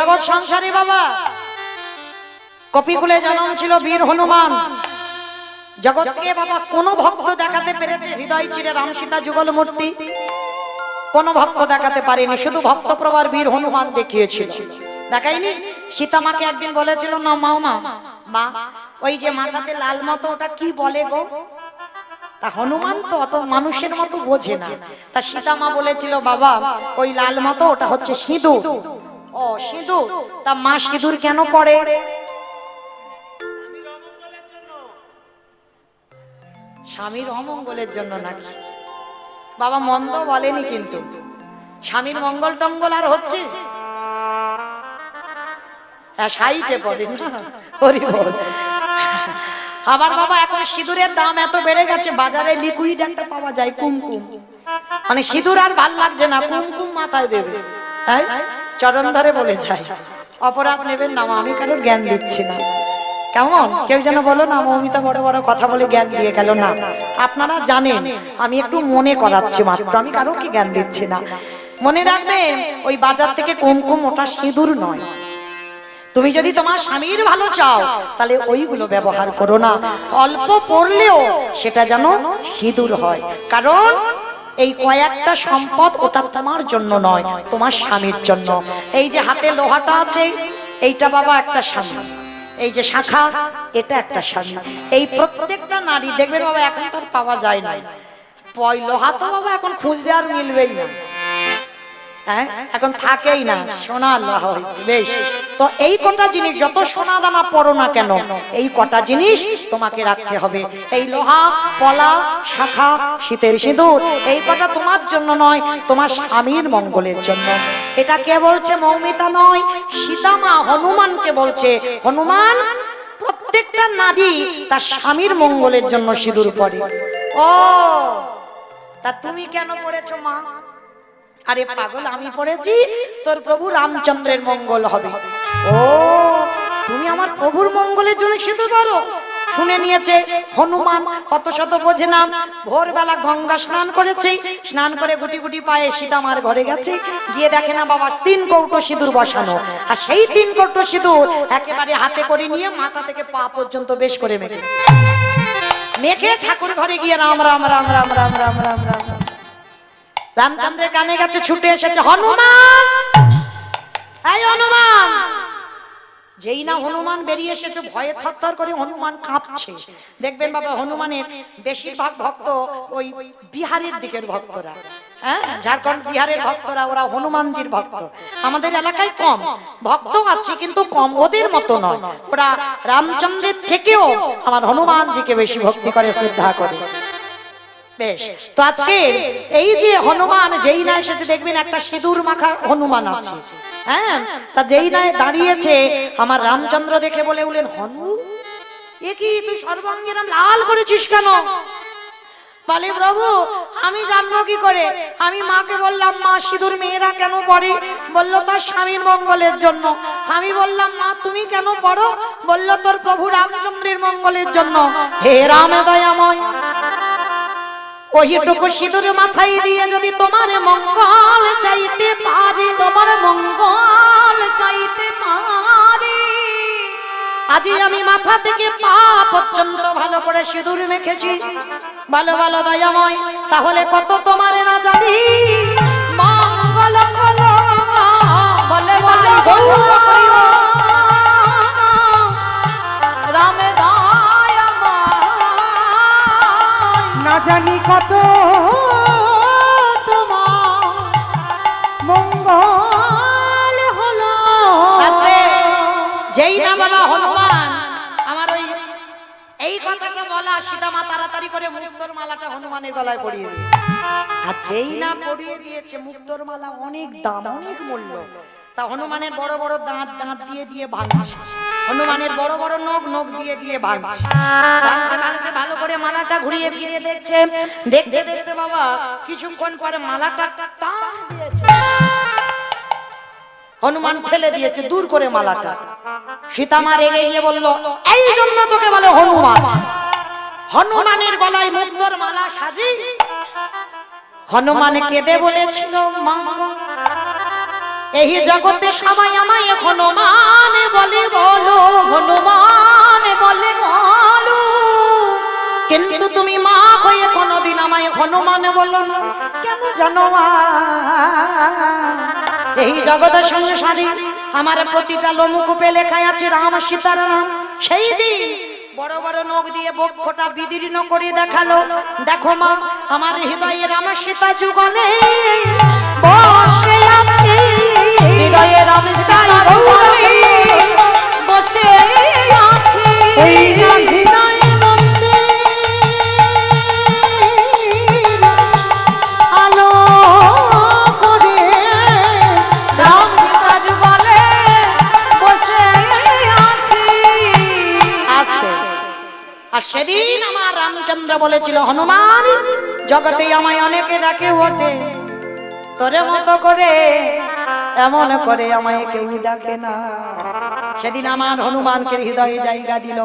জগৎ সংসারী বাবা কপিকুলে জন্ম ছিল বীর হনুমান। জগৎকে বাবা কোন ভক্ত দেখাতে পেরেছে হৃদয় চিরে রাম সীতা যুগল মূর্তি? কোন ভক্ত দেখাতে পারেনি, শুধু ভক্ত প্রবার বীর হনুমান দেখিয়েছিল। দেখাইনি? সীতা মাকে একদিন বলেছিল, না মা মা ওই যে মাথাতে লাল মতো ওটা কি বলে গো? তা হনুমান তো অত মানুষের মতো বোঝে না। তা সীতা মা বলেছিল, বাবা ওই লাল মতো ওটা হচ্ছে সিঁদুর। ও সিঁদুর? তা মা সিঁদুর কেন পড়ে? স্বামীর অমঙ্গলের জন্য নাকি? বাবা মন্দ বলেনি, কিন্তু স্বামীর মঙ্গল টঙ্গল আর হচ্ছে? হ্যাঁ, সাইটে পড়ে না। আবার বাবা এখন সিঁদুরের দাম এত বেড়ে গেছে, বাজারে লিকুইড একটা পাওয়া যায় কুমকুম, মানে সিঁদুর আর ভাল লাগছে না, কুমকুম মাথায় দেবে। হ্যাঁ, চরণ ধরে বলে যায়। অপরাধ নেবেন না, আমি কারোর জ্ঞান দিচ্ছি না। কেমন কেউ যেন বলো না মৌমিতা বড় বড় কথা বলে জ্ঞান দিয়ে গেল। না, আপনারা জানেন আমি একটু মনে করাচ্ছি মাত্র, আমি কারোকে জ্ঞান দিচ্ছি না। মনে রাখবেন ওই বাজার থেকে কুমকুম ওটা সিঁদুর নয়। তুমি যদি তোমার স্বামীর ভালো চাও তাহলে ওইগুলো ব্যবহার করো না, অল্প পড়লেও সেটা যেন সিঁদুর হয়। কারণ এই কয়েকটা সম্পদ ওটা তোমার জন্য নয়, তোমার স্বামীর জন্য। এই যে হাতে লোহাটা আছে এইটা বাবা একটা স্বামী, এই যে শাখা এটা একটা স্বামী। এই প্রত্যেকটা নারী দেখবেন বাবা এখন তো আর পাওয়া যায় না, লোহা তো বাবা এখন খুঁজলে আর মিলবেই না। হ্যাঁ, এখন থাকেই না, সোনার লোহা হয়েছে। বেশ, তো এই কটা জিনিস যত সোনা দানা পড়ো না কেন, এই কটা জিনিস তোমাকে রাখতে হবে। এই লোহা, পলা, শাখা, শীতের সিঁদুর, এই কটা তোমার জন্য নয়, তোমার স্বামীর মঙ্গলের জন্য। এটা কে বলছে? মৌমিতা নয়, সীতা মা হনুমানকে বলছে, হনুমান প্রত্যেকটা নারী তার স্বামীর মঙ্গলের জন্য সিঁদুর পরে। ও তা তুমি কেন পড়েছো মা? আরে পাগল, আমি পড়েছি তোর প্রভু রামচন্দ্রের মঙ্গল হবে। ও তুমি আমার প্রভুর মঙ্গলের জন্য সিঁদুর পরো? শুনে নিয়েছে হনুমান, অত শত বোঝে না। ভোরবেলা গঙ্গা স্নান করেছে, স্নান করে গুটি গুটি পায়ে সীতামার ঘরে গেছে, গিয়ে দেখে না বাবা 3 কৌটো সিঁদুর বসানো। আর সেই 3 কৌটো সিঁদুর একেবারে হাতে করে নিয়ে মাথা থেকে পা পর্যন্ত বেশ করে মেখে ঠাকুর ঘরে গিয়ে রাম রাম রাম রাম রাম রাম রাম রাম রামচন্দ্রের কানে গেছে, ছুটে এসেছে, হনুমান এই হনুমান। যেই না হনুমান বেরিয়ে এসেছে ভয়ে থরথর করে হনুমান কাঁপছে। দেখবেন বাবা হনুমানের বেশিরভাগ ভক্ত ওই বিহারের দিকের ভক্তরা, হ্যাঁ ঝাড়খণ্ড বিহারের ভক্তরা, ওরা হনুমানজির ভক্ত। আমাদের এলাকায় কম ভক্ত আছে কিন্তু কম, ওদের মতো নয়। ওরা রামচন্দ্রের থেকেও আমার হনুমানজিকে বেশি ভক্তি করে, শ্রদ্ধা করে। বেশ, তো আজকে এই যে হনুমান যেই না এসেছে দেখবেন একটা সিঁদুর মাখা হনুমান আছে। হ্যাঁ, তা যেই না দাঁড়িয়েছে আমার রামচন্দ্র দেখে বলে উঠলেন, হনু এ কি তুই সর্বাঙ্গে লাল করেছিস কেন? বলে প্রভু আমি জানবো কি করে? আমি মাকে বললাম, মা সিঁদুর মেয়েরা কেন পড়ে? বললো তার স্বামীর মঙ্গলের জন্য। আমি বললাম, মা তুমি কেন পড়ো? বললো তোর প্রভু রামচন্দ্রের মঙ্গলের জন্য। হে রাম দয়াময়, ওইটুকু সিঁদুর মাথায় দিয়ে যদি তোমার মঙ্গল চাইতে পারি, তোমার মঙ্গল চাইতে পারি, আজি আমি মাথা থেকে পা পর্যন্ত ভালো করে সিঁদুর মেখেছি। ভালো ভালো দয়াময়, তাহলে কত তোমার না জানি মঙ্গল হলো। বলে রামে না জানি কত তোমার মঙ্গল হলো। যেই না বলা হনুমান আমার ওই এই কথাটা বলা, সীতা মা তাড়াতাড়ি করে মুক্তোর মালাটা হনুমানের গলায় পরিয়ে দিয়েছে। আর যেই না পরিয়ে দিয়েছে, মুক্তোর মালা অনেক দাম, অনেক মূল্য। তা হনুমানের বড় বড় দাঁত দাঁত দিয়ে দিয়ে ভাঙছে, হনুমানের বড় বড় নখ নখ দিয়ে দিয়ে ভাঙছে। ভাঙতে ভাঙতে ভালো করে মালাটা ঘুরিয়ে ফিরিয়ে দেখছে। দেখতে দেখতে বাবা কিছুক্ষণ পরে মালাটা টান দিয়েছে, হনুমান ফেলে দিয়েছে দূর করে মালাটা। সীতামা রেগে গিয়ে বলল, এই জন্য তোকে বলে হনুমান। হনুমানের গলায় মুক্তোর মালা সাজি হনুমান কেঁদে বলেছিল, মা এই জগতে সবাই আমায় হনুমান বলে বলো, হনুমান বলে বলো, কিন্তু তুমি মা হয়ে কোনোদিন আমায় হনুমান বলো না কেন জানো মা? এই জগতের সংসারে আমার প্রতিটা লোমকূপে লেখা আছে রাম সীতার নাম। সেই দিন বড় বড় নখ দিয়ে বক্ষটা বিদীর্ণ করে দেখালো, দেখো মা আমার হৃদয়ে রাম সীতা যুগলে বসে আছে, হৃদয়ে রাম সীতা যুগলে বসে আছে, ওই হৃদয়ে মন্দির আলো করে রাম সীতা যুগলে বসে আছে। আস্তে। আর সেদিন আমার রামচন্দ্র বলেছিল, হনুমান জগতে আমায় অনেকে ডাকে ওঠে, তোরে মতো করে এমন করে আমায় কেউ ডাকে না। সেদিন আমার হনুমানকে হৃদয়ে জায়গা দিল।